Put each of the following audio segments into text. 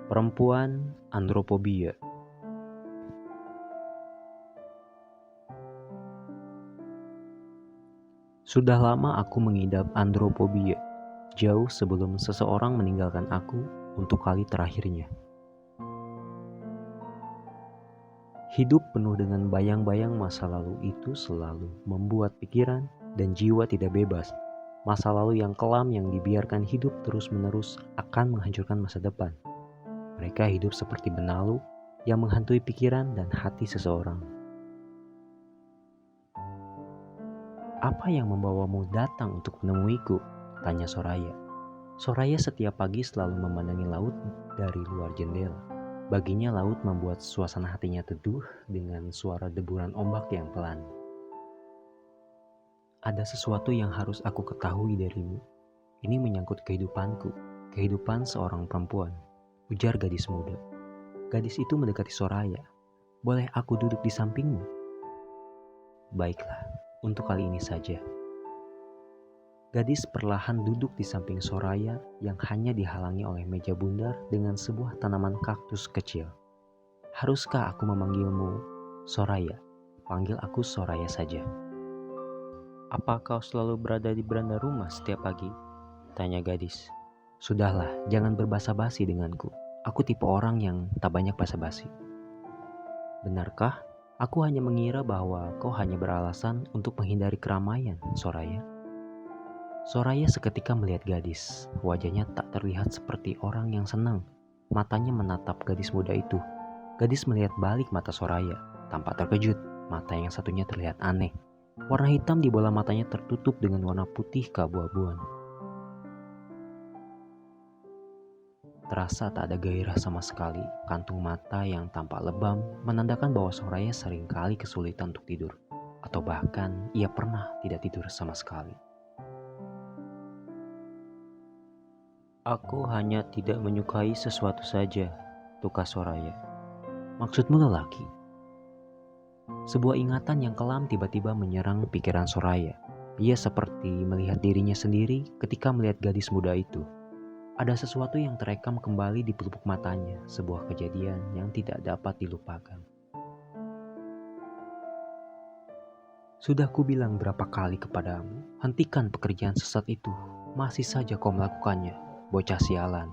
Perempuan andropobia. Sudah lama aku mengidap andropobia, jauh sebelum seseorang meninggalkan aku untuk kali terakhirnya. Hidup penuh dengan bayang-bayang masa lalu itu selalu membuat pikiran dan jiwa tidak bebas. Masa lalu yang kelam yang dibiarkan hidup terus-menerus akan menghancurkan masa depan. Mereka hidup seperti benalu yang menghantui pikiran dan hati seseorang. "Apa yang membawamu datang untuk menemuiku?" tanya Soraya. Soraya setiap pagi selalu memandangi laut dari luar jendela. Baginya laut membuat suasana hatinya teduh dengan suara deburan ombak yang pelan. "Ada sesuatu yang harus aku ketahui darimu. Ini menyangkut kehidupanku, kehidupan seorang perempuan," ujar gadis muda. Gadis itu mendekati Soraya. "Boleh aku duduk di sampingmu?" "Baiklah, untuk kali ini saja." Gadis perlahan duduk di samping Soraya yang hanya dihalangi oleh meja bundar dengan sebuah tanaman kaktus kecil. "Haruskah aku memanggilmu Soraya?" "Panggil aku Soraya saja." "Apa kau selalu berada di beranda rumah setiap pagi?" tanya gadis. "Sudahlah, jangan berbasa-basi denganku. Aku tipe orang yang tak banyak basa-basi." "Benarkah? Aku hanya mengira bahwa kau hanya beralasan untuk menghindari keramaian, Soraya." Soraya seketika melihat gadis. Wajahnya tak terlihat seperti orang yang senang. Matanya menatap gadis muda itu. Gadis melihat balik mata Soraya. Tampak terkejut. Mata yang satunya terlihat aneh. Warna hitam di bola matanya tertutup dengan warna putih keabu-abuan. Terasa tak ada gairah sama sekali. Kantung mata yang tampak lebam menandakan bahwa Soraya seringkali kesulitan untuk tidur. Atau bahkan ia pernah tidak tidur sama sekali. "Aku hanya tidak menyukai sesuatu saja," tukas Soraya. "Maksudmu lelaki?" Sebuah ingatan yang kelam tiba-tiba menyerang pikiran Soraya. Ia seperti melihat dirinya sendiri ketika melihat gadis muda itu. Ada sesuatu yang terekam kembali di pelupuk matanya, sebuah kejadian yang tidak dapat dilupakan. "Sudah kubilang berapa kali kepadamu, hentikan pekerjaan sesat itu. Masih saja kau melakukannya, bocah sialan."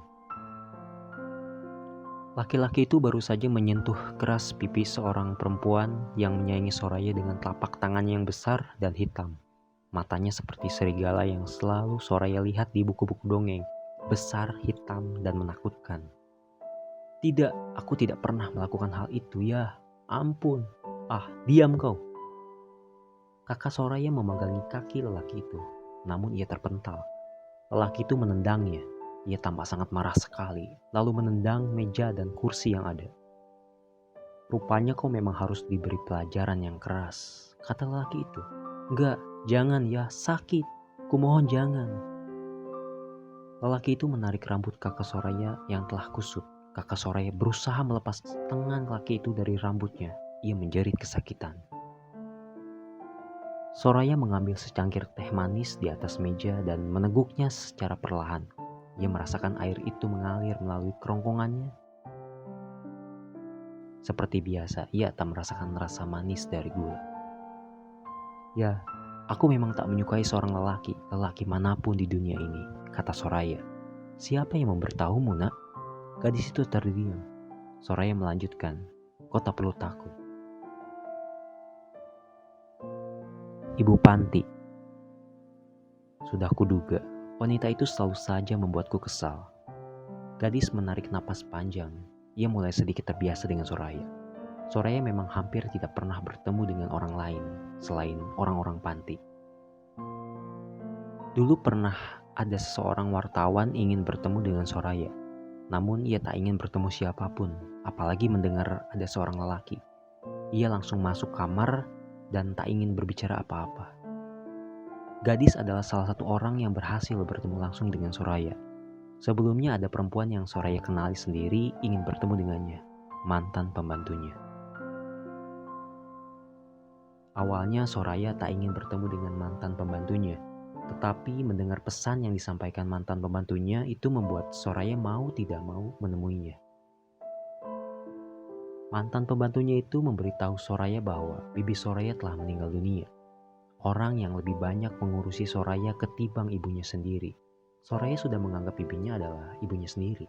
Laki-laki itu baru saja menyentuh keras pipi seorang perempuan yang menyayangi Soraya dengan telapak tangannya yang besar dan hitam. Matanya seperti serigala yang selalu Soraya lihat di buku-buku dongeng, besar, hitam, dan menakutkan. "Tidak, aku tidak pernah melakukan hal itu, ya ampun. Ah, diam kau." Kakak Soraya memegangi kaki lelaki itu, namun ia terpental. Lelaki itu menendangnya. Ia tampak sangat marah sekali, lalu menendang meja dan kursi yang ada. "Rupanya kau memang harus diberi pelajaran yang keras," kata lelaki itu. "Enggak, jangan ya, sakit. Kumohon jangan." Lelaki itu menarik rambut kakak Soraya yang telah kusut. Kakak Soraya berusaha melepas tangan lelaki itu dari rambutnya. Ia menjerit kesakitan. Soraya mengambil secangkir teh manis di atas meja dan meneguknya secara perlahan. Ia merasakan air itu mengalir melalui kerongkongannya. Seperti biasa, ia tak merasakan rasa manis dari gula. "Ya, aku memang tak menyukai seorang lelaki manapun di dunia ini," kata Soraya. "Siapa yang memberitahumu, nak?" Gadis itu terdiam. Soraya melanjutkan, "Kau tak perlu takut. Ibu Panti. Sudah kuduga, wanita itu selalu saja membuatku kesal." Gadis menarik napas panjang. Ia mulai sedikit terbiasa dengan Soraya. Soraya memang hampir tidak pernah bertemu dengan orang lain selain orang-orang panti. Dulu pernah ada seseorang wartawan ingin bertemu dengan Soraya. Namun ia tak ingin bertemu siapapun, apalagi mendengar ada seorang lelaki. Ia langsung masuk kamar dan tak ingin berbicara apa-apa. Gadis adalah salah satu orang yang berhasil bertemu langsung dengan Soraya. Sebelumnya ada perempuan yang Soraya kenali sendiri ingin bertemu dengannya, mantan pembantunya. Awalnya Soraya tak ingin bertemu dengan mantan pembantunya, tetapi mendengar pesan yang disampaikan mantan pembantunya itu membuat Soraya mau tidak mau menemuinya. Mantan pembantunya itu memberitahu Soraya bahwa bibi Soraya telah meninggal dunia. Orang yang lebih banyak mengurusi Soraya ketimbang ibunya sendiri. Soraya sudah menganggap bibinya adalah ibunya sendiri.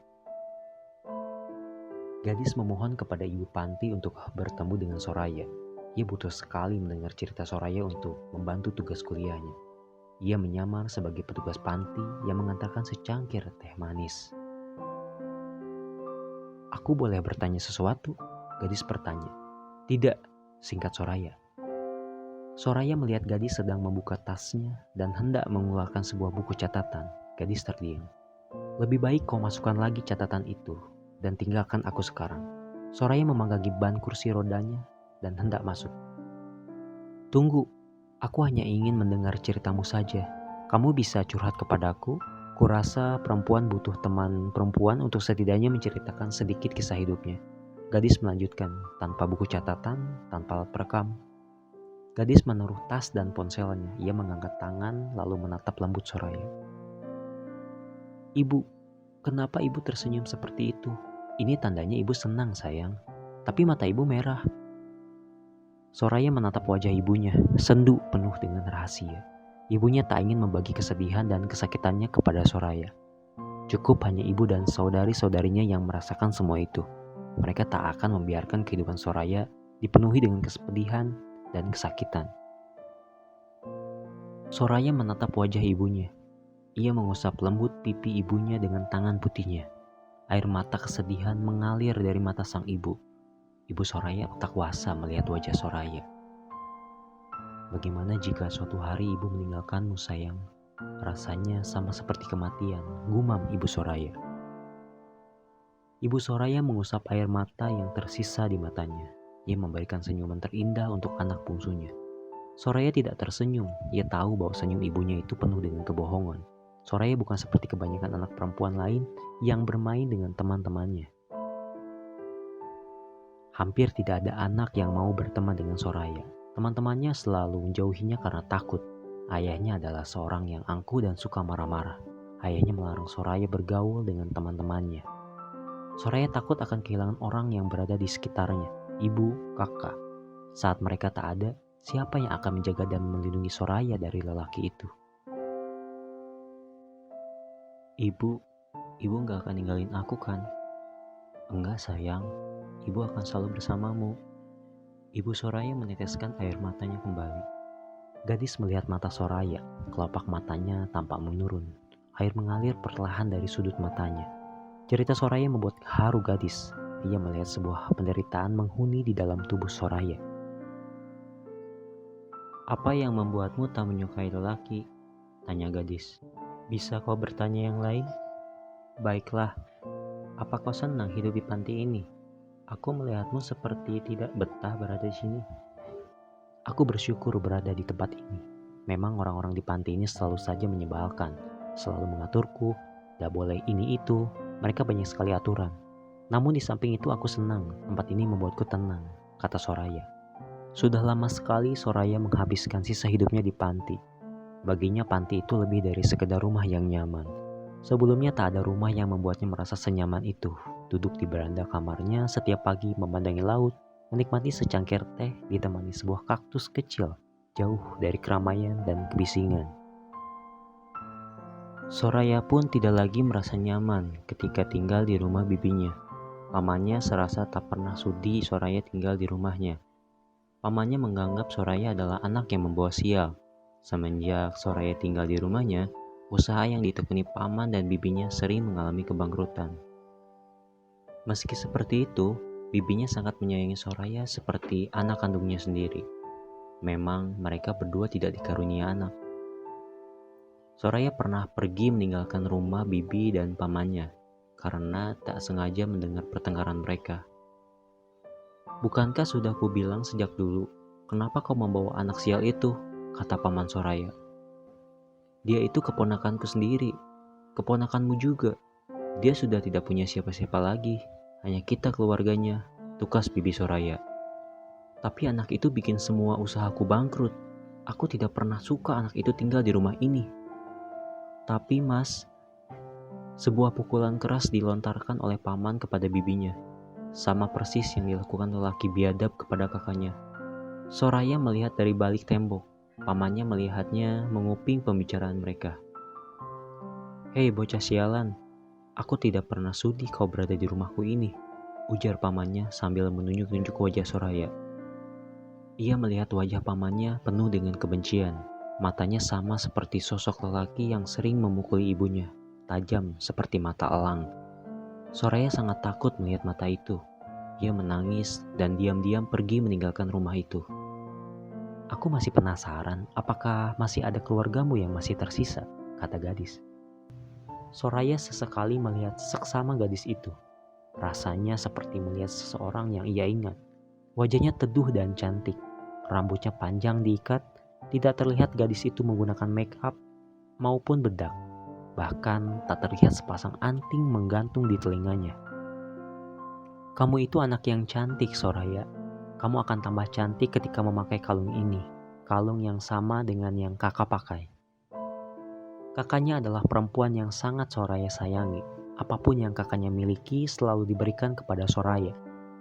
Gadis memohon kepada ibu panti untuk bertemu dengan Soraya. Ia butuh sekali mendengar cerita Soraya untuk membantu tugas kuliahnya. Ia menyamar sebagai petugas panti yang mengantarkan secangkir teh manis. "Aku boleh bertanya sesuatu?" Gadis bertanya. "Tidak," singkat Soraya. Soraya melihat gadis sedang membuka tasnya dan hendak mengeluarkan sebuah buku catatan. Gadis terdiam. "Lebih baik kau masukkan lagi catatan itu dan tinggalkan aku sekarang." Soraya memanggagi ban kursi rodanya dan hendak masuk. "Tunggu, aku hanya ingin mendengar ceritamu saja. Kamu bisa curhat kepadaku? Kurasa perempuan butuh teman perempuan untuk setidaknya menceritakan sedikit kisah hidupnya." Gadis melanjutkan, tanpa buku catatan, tanpa alat perekam. Gadis menaruh tas dan ponselnya. Ia mengangkat tangan lalu menatap lembut Soraya. "Ibu, kenapa ibu tersenyum seperti itu? Ini tandanya ibu senang, sayang. Tapi mata ibu merah." Soraya menatap wajah ibunya, sendu penuh dengan rahasia. Ibunya tak ingin membagi kesedihan dan kesakitannya kepada Soraya. Cukup hanya ibu dan saudari-saudarinya yang merasakan semua itu. Mereka tak akan membiarkan kehidupan Soraya dipenuhi dengan kesedihan dan kesakitan. Soraya menatap wajah ibunya. Ia mengusap lembut pipi ibunya dengan tangan putihnya. Air mata kesedihan mengalir dari mata sang ibu. Ibu Soraya tak kuasa melihat wajah Soraya. "Bagaimana jika suatu hari ibu meninggalkanmu, sayang? Rasanya sama seperti kematian," gumam ibu Soraya. Ibu Soraya mengusap air mata yang tersisa di matanya. Ia memberikan senyuman terindah untuk anak bungsunya. Soraya tidak tersenyum. Ia tahu bahwa senyum ibunya itu penuh dengan kebohongan. Soraya bukan seperti kebanyakan anak perempuan lain yang bermain dengan teman-temannya. Hampir tidak ada anak yang mau berteman dengan Soraya. Teman-temannya selalu menjauhinya karena takut. Ayahnya adalah seorang yang angkuh dan suka marah-marah. Ayahnya melarang Soraya bergaul dengan teman-temannya. Soraya takut akan kehilangan orang yang berada di sekitarnya, ibu, kakak. Saat mereka tak ada, siapa yang akan menjaga dan melindungi Soraya dari lelaki itu? Ibu gak akan ninggalin aku kan?" "Enggak, sayang. Ibu akan selalu bersamamu." Ibu Soraya meneteskan air matanya kembali. Gadis melihat mata Soraya. Kelopak matanya tampak menurun. Air mengalir perlahan dari sudut matanya. Cerita Soraya membuat haru gadis. Ia melihat sebuah penderitaan menghuni di dalam tubuh Soraya. "Apa yang membuatmu tak menyukai lelaki?" tanya gadis. "Bisa kau bertanya yang lain?" "Baiklah, apa kau senang hidup di panti ini? Aku melihatmu seperti tidak betah berada di sini." "Aku bersyukur berada di tempat ini. Memang orang-orang di panti ini selalu saja menyebalkan, selalu mengaturku, tidak boleh ini itu. Mereka banyak sekali aturan. Namun di samping itu aku senang, tempat ini membuatku tenang," kata Soraya. Sudah lama sekali Soraya menghabiskan sisa hidupnya di panti. Baginya panti itu lebih dari sekedar rumah yang nyaman. Sebelumnya tak ada rumah yang membuatnya merasa senyaman itu. Duduk di beranda kamarnya setiap pagi memandangi laut, menikmati secangkir teh ditemani sebuah kaktus kecil, jauh dari keramaian dan kebisingan. Soraya pun tidak lagi merasa nyaman ketika tinggal di rumah bibinya. Pamannya serasa tak pernah sudi Soraya tinggal di rumahnya. Pamannya menganggap Soraya adalah anak yang membawa sial. Semenjak Soraya tinggal di rumahnya, usaha yang ditekuni paman dan bibinya sering mengalami kebangkrutan. Meski seperti itu, bibinya sangat menyayangi Soraya seperti anak kandungnya sendiri. Memang mereka berdua tidak dikarunia anak. Soraya pernah pergi meninggalkan rumah bibi dan pamannya karena tak sengaja mendengar pertengkaran mereka. "Bukankah sudah kubilang sejak dulu, kenapa kau membawa anak sial itu?" kata paman Soraya. "Dia itu keponakanku sendiri, keponakanmu juga. Dia sudah tidak punya siapa-siapa lagi, hanya kita keluarganya," tukas bibi Soraya. "Tapi anak itu bikin semua usahaku bangkrut. Aku tidak pernah suka anak itu tinggal di rumah ini." "Tapi Mas," sebuah pukulan keras dilontarkan oleh paman kepada bibinya. sama persis yang dilakukan lelaki biadab kepada kakaknya. Soraya melihat dari balik tembok. Pamannya melihatnya menguping pembicaraan mereka. "Hei bocah sialan, aku tidak pernah sudi kau berada di rumahku ini," ujar pamannya sambil menunjuk-nunjuk wajah Soraya. Ia melihat wajah pamannya penuh dengan kebencian. Matanya sama seperti sosok lelaki yang sering memukuli ibunya, tajam seperti mata elang. Soraya sangat takut melihat mata itu. Ia menangis dan diam-diam pergi meninggalkan rumah itu. "Aku masih penasaran apakah masih ada keluargamu yang masih tersisa," kata gadis. Soraya sesekali melihat seksama gadis itu. Rasanya seperti melihat seseorang yang ia ingat. Wajahnya teduh dan cantik. Rambutnya panjang diikat. Tidak terlihat gadis itu menggunakan make up maupun bedak. Bahkan tak terlihat sepasang anting menggantung di telinganya. "Kamu itu anak yang cantik, Soraya. Kamu akan tambah cantik ketika memakai kalung ini. Kalung yang sama dengan yang kakak pakai." Kakaknya adalah perempuan yang sangat Soraya sayangi. Apapun yang kakaknya miliki selalu diberikan kepada Soraya.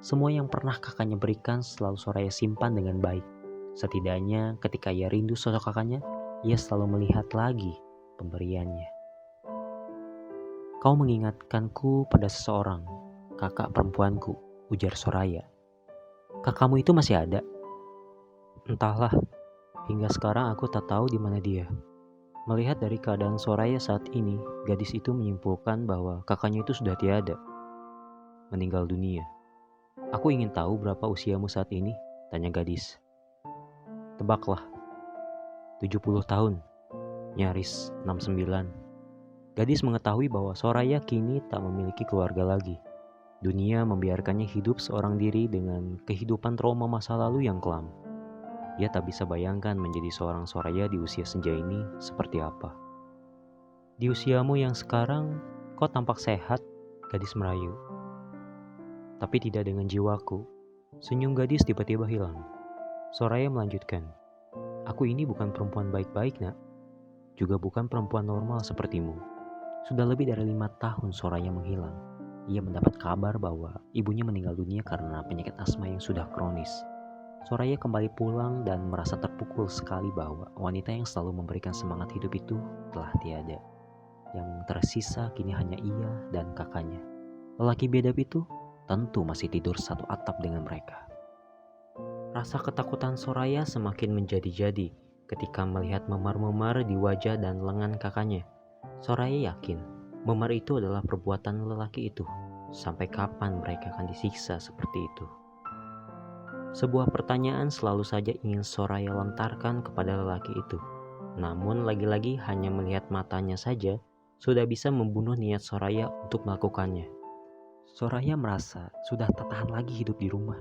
Semua yang pernah kakaknya berikan selalu Soraya simpan dengan baik. Setidaknya ketika ia rindu sosok kakaknya, ia selalu melihat lagi pemberiannya. "Kau mengingatkanku pada seseorang, kakak perempuanku," ujar Soraya. "Kakakmu itu masih ada?" "Entahlah, hingga sekarang aku tak tahu di mana dia." Melihat dari keadaan Soraya saat ini, gadis itu menyimpulkan bahwa kakaknya itu sudah tiada, meninggal dunia. "Aku ingin tahu berapa usiamu saat ini?" tanya gadis. "Tebaklah." 70 tahun, nyaris 69. Gadis mengetahui bahwa Soraya kini tak memiliki keluarga lagi. Dunia membiarkannya hidup seorang diri dengan kehidupan trauma masa lalu yang kelam. Dia tak bisa bayangkan menjadi seorang Soraya di usia senja ini seperti apa. "Di usiamu yang sekarang, kau tampak sehat," gadis merayu. "Tapi tidak dengan jiwaku." Senyum gadis tiba-tiba hilang. Soraya melanjutkan, "Aku ini bukan perempuan baik-baik, nak. Juga bukan perempuan normal sepertimu." Sudah lebih dari 5 tahun Soraya menghilang. Ia mendapat kabar bahwa ibunya meninggal dunia karena penyakit asma yang sudah kronis. Soraya kembali pulang dan merasa terpukul sekali bahwa wanita yang selalu memberikan semangat hidup itu telah tiada. Yang tersisa kini hanya ia dan kakaknya. Lelaki biadab itu tentu masih tidur satu atap dengan mereka. Rasa ketakutan Soraya semakin menjadi-jadi ketika melihat memar-memar di wajah dan lengan kakaknya. Soraya yakin memar itu adalah perbuatan lelaki itu. Sampai kapan mereka akan disiksa seperti itu? Sebuah pertanyaan selalu saja ingin Soraya lontarkan kepada lelaki itu. Namun lagi-lagi hanya melihat matanya saja sudah bisa membunuh niat Soraya untuk melakukannya. Soraya merasa sudah tak tahan lagi hidup di rumah.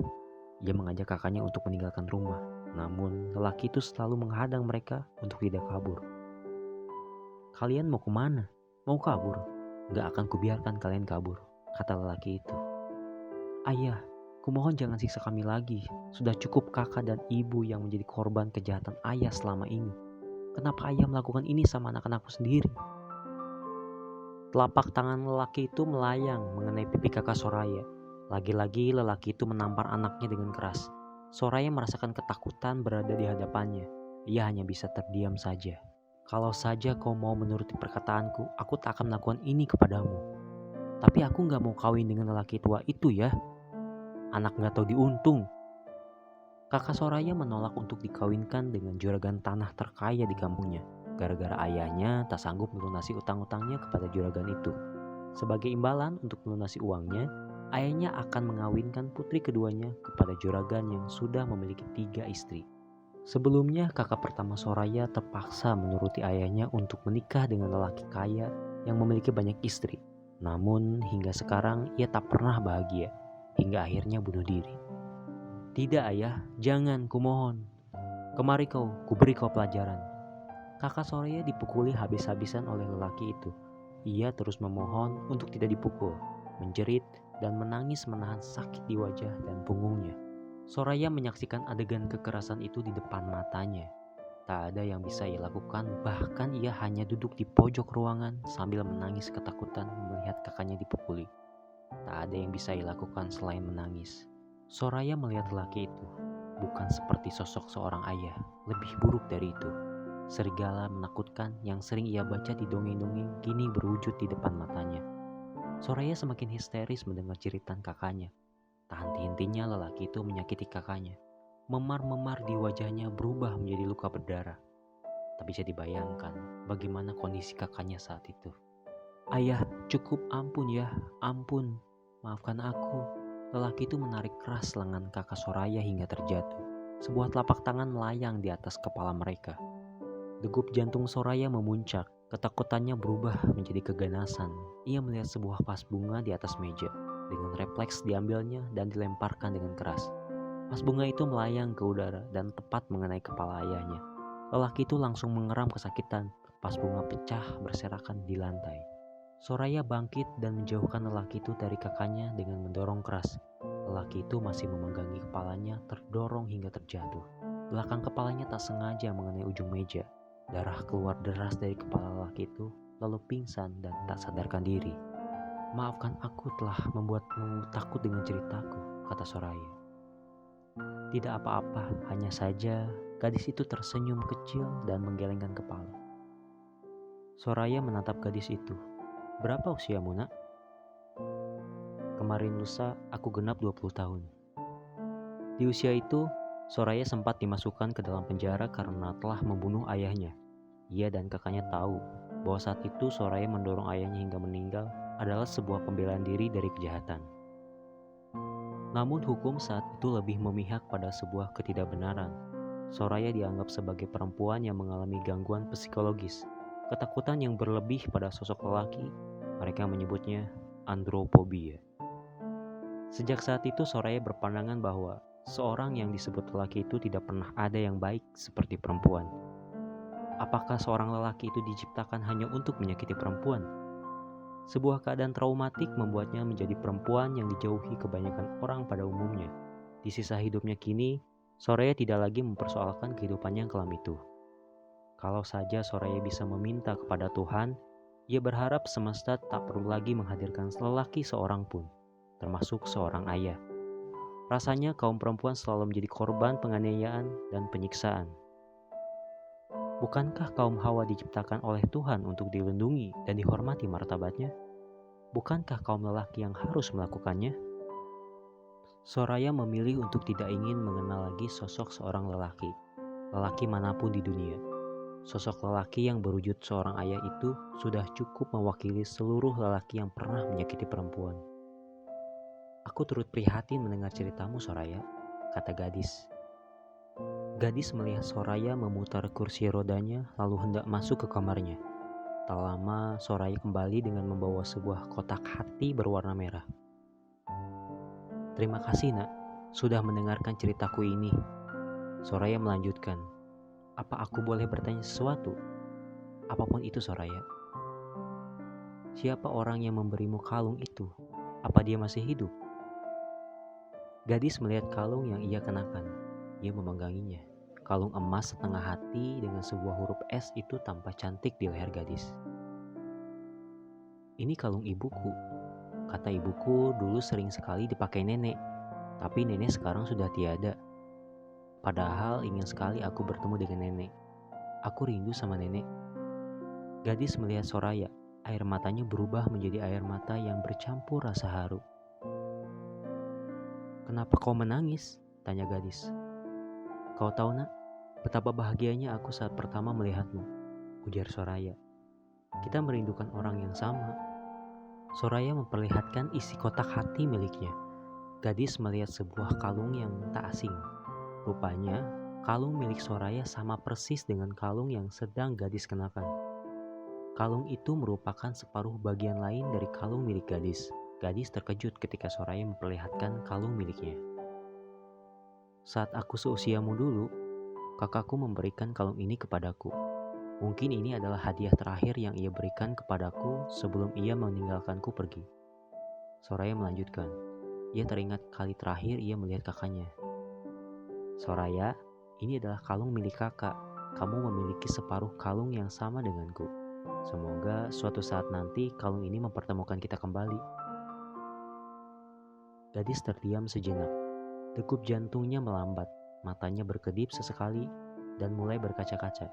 Ia mengajak kakaknya untuk meninggalkan rumah. Namun lelaki itu selalu menghadang mereka untuk tidak kabur. "Kalian mau kemana? Mau kabur? Gak akan kubiarkan kalian kabur," kata lelaki itu. "Ayah, kumohon jangan siksa kami lagi. Sudah cukup kakak dan ibu yang menjadi korban kejahatan ayah selama ini. Kenapa ayah melakukan ini sama anak-anakku sendiri?" Telapak tangan lelaki itu melayang mengenai pipi kakak Soraya. Lagi-lagi lelaki itu menampar anaknya dengan keras. Soraya merasakan ketakutan berada di hadapannya. Ia hanya bisa terdiam saja. "Kalau saja kau mau menuruti perkataanku, aku tak akan melakukan ini kepadamu. Tapi aku gak mau kawin dengan lelaki tua itu ya. Anak gak tahu diuntung." Kakak Soraya menolak untuk dikawinkan dengan juragan tanah terkaya di kampungnya. Gara-gara ayahnya tak sanggup melunasi utang-utangnya kepada juragan itu. Sebagai imbalan untuk melunasi uangnya, ayahnya akan mengawinkan putri keduanya kepada juragan yang sudah memiliki 3 istri. Sebelumnya kakak pertama Soraya terpaksa menuruti ayahnya untuk menikah dengan lelaki kaya yang memiliki banyak istri. Namun hingga sekarang ia tak pernah bahagia, hingga akhirnya bunuh diri. "Tidak ayah, jangan, kumohon. Kemari kau, kuberi kau pelajaran." Kakak Soraya dipukuli habis-habisan oleh lelaki itu. Ia terus memohon untuk tidak dipukul, menjerit dan menangis menahan sakit di wajah dan punggungnya. Soraya menyaksikan adegan kekerasan itu di depan matanya. Tak ada yang bisa ia lakukan, bahkan ia hanya duduk di pojok ruangan sambil menangis ketakutan melihat kakaknya dipukuli. Tak ada yang bisa ia lakukan selain menangis. Soraya melihat lelaki itu, bukan seperti sosok seorang ayah, lebih buruk dari itu. Serigala menakutkan yang sering ia baca di dongeng-dongeng kini berwujud di depan matanya. Soraya semakin histeris mendengar jeritan kakaknya. Tak henti-hentinya lelaki itu menyakiti kakaknya. Memar-memar di wajahnya berubah menjadi luka berdarah. Tak bisa dibayangkan bagaimana kondisi kakaknya saat itu. "Ayah, cukup, ampun ya, ampun. Maafkan aku." Lelaki itu menarik keras lengan kakak Soraya hingga terjatuh. Sebuah telapak tangan melayang di atas kepala mereka. Degup jantung Soraya memuncak. Ketakutannya berubah menjadi keganasan. Ia melihat sebuah vas bunga di atas meja. Dengan refleks diambilnya dan dilemparkan dengan keras. Vas bunga itu melayang ke udara dan tepat mengenai kepala ayahnya. Lelaki itu langsung mengeram kesakitan. Vas bunga pecah berserakan di lantai. Soraya bangkit dan menjauhkan lelaki itu dari kakaknya dengan mendorong keras. Lelaki itu masih memenggangi kepalanya, terdorong hingga terjatuh. Belakang kepalanya tak sengaja mengenai ujung meja. Darah keluar deras dari kepala lelaki itu, lalu pingsan dan tak sadarkan diri. "Maafkan aku telah membuatmu takut dengan ceritaku," kata Soraya. "Tidak apa-apa, hanya saja..." Gadis itu tersenyum kecil dan menggelengkan kepala. Soraya menatap gadis itu. "Berapa usiamu, nak?" "Kemarin lusa aku genap 20 tahun. Di usia itu, Soraya sempat dimasukkan ke dalam penjara karena telah membunuh ayahnya. Ia dan kakaknya tahu bahwa saat itu Soraya mendorong ayahnya hingga meninggal adalah sebuah pembelaan diri dari kejahatan. Namun hukum saat itu lebih memihak pada sebuah ketidakbenaran. Soraya dianggap sebagai perempuan yang mengalami gangguan psikologis, ketakutan yang berlebih pada sosok lelaki. Mereka menyebutnya andropobia. Sejak saat itu Soraya berpandangan bahwa seorang yang disebut lelaki itu tidak pernah ada yang baik seperti perempuan. Apakah seorang lelaki itu diciptakan hanya untuk menyakiti perempuan? Sebuah keadaan traumatik membuatnya menjadi perempuan yang dijauhi kebanyakan orang pada umumnya. Di sisa hidupnya kini, Soraya tidak lagi mempersoalkan kehidupannya yang kelam itu. Kalau saja Soraya bisa meminta kepada Tuhan, ia berharap semesta tak perlu lagi menghadirkan lelaki seorang pun, termasuk seorang ayah. Rasanya kaum perempuan selalu menjadi korban penganiayaan dan penyiksaan. Bukankah kaum Hawa diciptakan oleh Tuhan untuk dilindungi dan dihormati martabatnya? Bukankah kaum lelaki yang harus melakukannya? Soraya memilih untuk tidak ingin mengenal lagi sosok seorang lelaki manapun di dunia. Sosok lelaki yang berwujud seorang ayah itu sudah cukup mewakili seluruh lelaki yang pernah menyakiti perempuan. "Aku turut prihatin mendengar ceritamu, Soraya," kata gadis. Gadis melihat Soraya memutar kursi rodanya lalu hendak masuk ke kamarnya. Tak lama Soraya kembali dengan membawa sebuah kotak hati berwarna merah. "Terima kasih, nak, sudah mendengarkan ceritaku ini." Soraya melanjutkan. "Apa aku boleh bertanya sesuatu?" "Apapun itu, Soraya." "Siapa orang yang memberimu kalung itu? Apa dia masih hidup?" Gadis melihat kalung yang ia kenakan. Ia memengganginya. Kalung emas setengah hati dengan sebuah huruf S itu tampak cantik di leher gadis. "Ini kalung ibuku. Kata ibuku dulu sering sekali dipakai nenek. Tapi nenek sekarang sudah tiada. Padahal ingin sekali aku bertemu dengan nenek. Aku rindu sama nenek." Gadis melihat Soraya. Air matanya berubah menjadi air mata yang bercampur rasa haru. "Kenapa kau menangis?" tanya gadis. "Kau tahu, nak, betapa bahagianya aku saat pertama melihatmu," ujar Soraya. "Kita merindukan orang yang sama." Soraya memperlihatkan isi kotak hati miliknya. Gadis melihat sebuah kalung yang tak asing. Rupanya, kalung milik Soraya sama persis dengan kalung yang sedang gadis kenakan. Kalung itu merupakan separuh bagian lain dari kalung milik gadis. Gadis terkejut ketika Soraya memperlihatkan kalung miliknya. "Saat aku seusiamu dulu, kakakku memberikan kalung ini kepadaku. Mungkin ini adalah hadiah terakhir yang ia berikan kepadaku sebelum ia meninggalkanku pergi." Soraya melanjutkan. Ia teringat kali terakhir ia melihat kakaknya. "Soraya, ini adalah kalung milik kakak. Kamu memiliki separuh kalung yang sama denganku. Semoga suatu saat nanti kalung ini mempertemukan kita kembali." Gadis terdiam sejenak. Degup jantungnya melambat, matanya berkedip sesekali, dan mulai berkaca-kaca.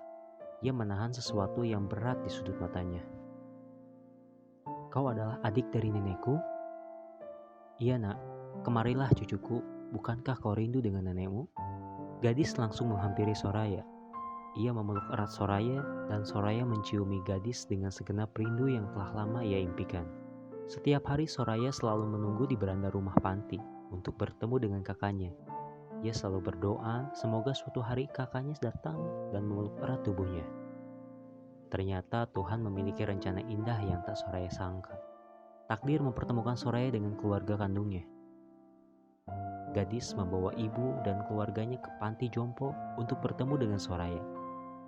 Ia menahan sesuatu yang berat di sudut matanya. "Kau adalah adik dari nenekku?" "Iya nak, kemarilah cucuku, bukankah kau rindu dengan nenekmu?" Gadis langsung menghampiri Soraya. Ia memeluk erat Soraya, dan Soraya menciumi gadis dengan segenap rindu yang telah lama ia impikan. Setiap hari Soraya selalu menunggu di beranda rumah panti untuk bertemu dengan kakaknya. Ia selalu berdoa semoga suatu hari kakaknya datang dan memeluk erat tubuhnya. Ternyata Tuhan memiliki rencana indah yang tak Soraya sangka. Takdir mempertemukan Soraya dengan keluarga kandungnya. Gadis membawa ibu dan keluarganya ke panti jompo untuk bertemu dengan Soraya.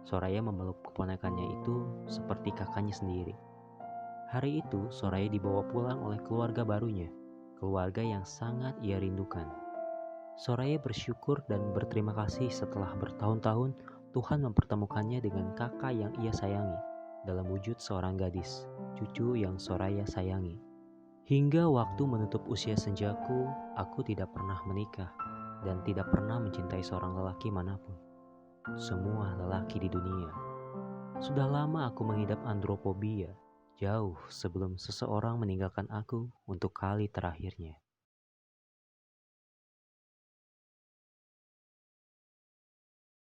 Soraya memeluk keponakannya itu seperti kakaknya sendiri. Hari itu Soraya dibawa pulang oleh keluarga barunya, keluarga yang sangat ia rindukan. Soraya bersyukur dan berterima kasih setelah bertahun-tahun Tuhan mempertemukannya dengan kakak yang ia sayangi dalam wujud seorang gadis, cucu yang Soraya sayangi. Hingga waktu menutup usia senjaku, aku tidak pernah menikah dan tidak pernah mencintai seorang lelaki manapun. Semua lelaki di dunia. Sudah lama aku mengidap andropobia, jauh sebelum seseorang meninggalkan aku untuk kali terakhirnya.